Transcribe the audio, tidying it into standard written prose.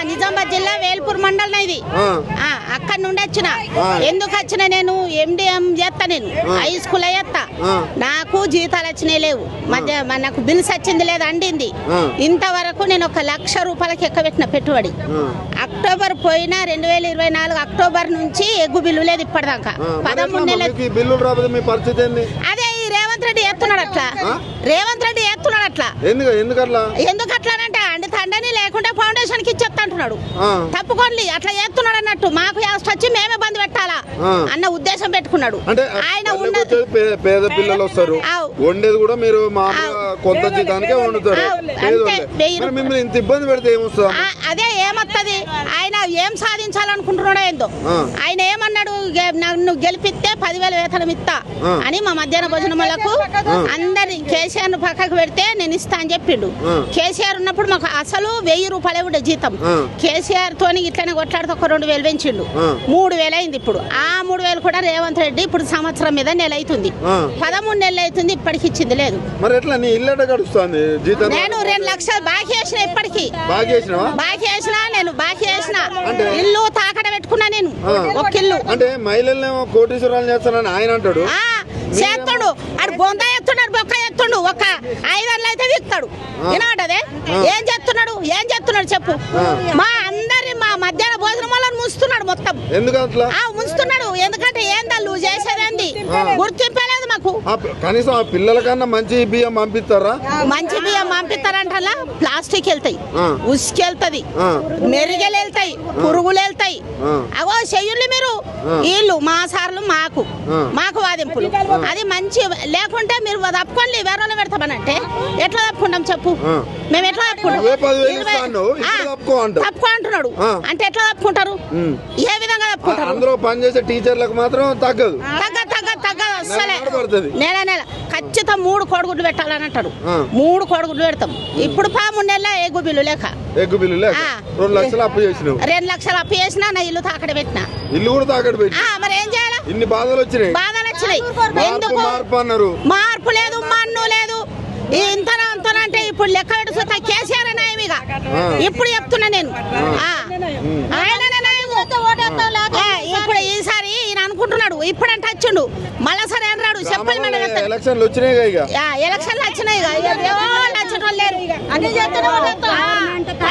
నిజామాబాద్ జిల్లా వేల్పూర్ మండలం ఇది. అక్కడి నుండి వచ్చిన. ఎందుకు వచ్చిన నేను MDM చేస్తా, నేను హై స్కూల్ చేస్తా. నాకు జీతాలు వచ్చినాయి లేవు, మధ్య నాకు బిల్స్ వచ్చింది లేదు, అండింది. ఇంతవరకు నేను 1,00,000 రూపాయలకి ఎక్కబెట్టిన పెట్టుబడి. అక్టోబర్ పోయిన 2024 అక్టోబర్ నుంచి ఎగ్గు బిల్లు లేదు ఇప్పటిదాకా. 13 నెలలు. అదే ఈ రేవంత్ రెడ్డి చేస్తున్నాడు అట్లా. రేవంత్ రెడ్డి చేస్తున్నాడు అట్లా. ఎందుకట్లా అంటే అండి తండని లేకుంటే ఫౌండేషన్ కి ఇచ్చేస్తా అంటున్నాడు. తప్పుకోండి అట్లా చేస్తున్నాడు అన్నట్టు. మాకు వచ్చి మేమే బంద్ పెట్టాలా అన్న ఉద్దేశం పెట్టుకున్నాడు. ఆయన పేద పిల్లలు వస్తారు, వండేది కూడా మీరు కొంత జీతానికే వండుతారు. ఇంత ఇబ్బంది పెడితే ఏమొస్తుంది? అదే ఏమొస్తుంది, ఆయన ఏం సాధించాలనుకుంటున్నాడో ఏందో. ఆయన ఏమన్నాడు, నన్ను గెలిపిస్తే 10,000 వేతనం ఇస్తా అని మా మధ్యాహ్న భోజనములకు అందరి కేసీఆర్ ను పక్కకు పెడితే నేను ఇస్తా అని చెప్పిండు. కేసీఆర్ ఉన్నప్పుడు మాకు అసలు 1,000 రూపాయలే ఉండే జీతం. కేసీఆర్ తోని ఇట్లనే కొట్లాడితే 2,000 పెంచిండు. 3,000 అయింది ఇప్పుడు. ఆ 3,000 కూడా రేవంత్ రెడ్డి ఇప్పుడు సంవత్సరం మీద నెల అవుతుంది, 13 నెలలు అవుతుంది, ఇప్పటికి ఇచ్చింది లేదు. నేను 2 లక్షలు బాకీ వేసిన, ఇప్పటికి బాకీ వేసిన. నేను బాకీ వేసిన ఇల్లు తాకడ పెట్టుకున్నా. నేను ఒక ఇల్లు అంటే మహిళలు కోటీశ్వరాలు చేస్తానని ఆయన అంటాడు. చేస్తాడు, అడు బొంద ఎత్తున్నాడు, బొక్క ఎత్తుండు. ఒక 5 అయితే విస్తాడు. వినబడ్డదే ఏం చేస్తున్నాడు చెప్పు. మా అందరి మా మధ్యాహ్న భోజనం వాళ్ళని ముంచుతున్నాడు మొత్తం. ముంచుతున్నాడు ఎందుకంటే ఏందల్లు చేసేదేంది గుర్తింపలేదు మాకు. కనీసం ఆ పిల్లల కన్నా మంచి బియ్యం పంపిస్తారా? మంచి బియ్యం పంపిస్తారంటలా. ప్లాస్టిక్ వెళ్తాయి, ఉసుకెళ్తది, మెరుగలు వెళ్తాయి, పురుగులు వెళ్తాయి. అవో చెయ్యుళ్ళు మీరు వీళ్ళు మా సార్లు మాకు వాదింపులు. అది మంచి లేకుంటే మీరు తప్పుకోండి, వేరే పెడతామనంటే ఎట్లా తప్పుకుంటాం చెప్పు. మేము ఎట్లా తప్పుకో అంటున్నాడు అంటే ఎట్లా తప్పుకుంటారు? ఏ విధంగా తప్పుకుంటారు? అందులో పనిచేసే టీచర్లకు మాత్రం తగ్గదు అసలే. నెల ఖచ్చితంగా 3 కోడిగుడ్లు పెట్టాలని అంటారు. 3 కోడిగుడ్లు పెడతాం. ఇప్పుడు 3 నెలల ఎగ్గు బిల్లు లేక 2 లక్షలు అప్పు చేసిన. 2 లక్షలు అప్పు చేసినా నా ఇల్లు తాకడ పెట్టినా. ఇల్లు కూడా తాకడ పెట్టినా. మరి ఏం చేయాలి? ఇన్ని బాధలు వచ్చినాయి. ఎందుకు మార్పు లేదు, మన్ను లేదు. ఇంతనంటే ఇప్పుడు లెక్క పెడుతున్నా కేసీఆర్ నాయమిగా ఇప్పుడు చెప్తున్నా నేను. ఇప్పుడు ఈసారి ఈయన అనుకుంటున్నాడు, ఇప్పుడంటే వచ్చిండు, మళ్ళా సరే అన్నాడు. చెప్పాలి ఎలక్షన్లు వచ్చినాయి. ఎలక్షన్లు వచ్చినాయి, లేరు అన్ని చేస్తున్నా.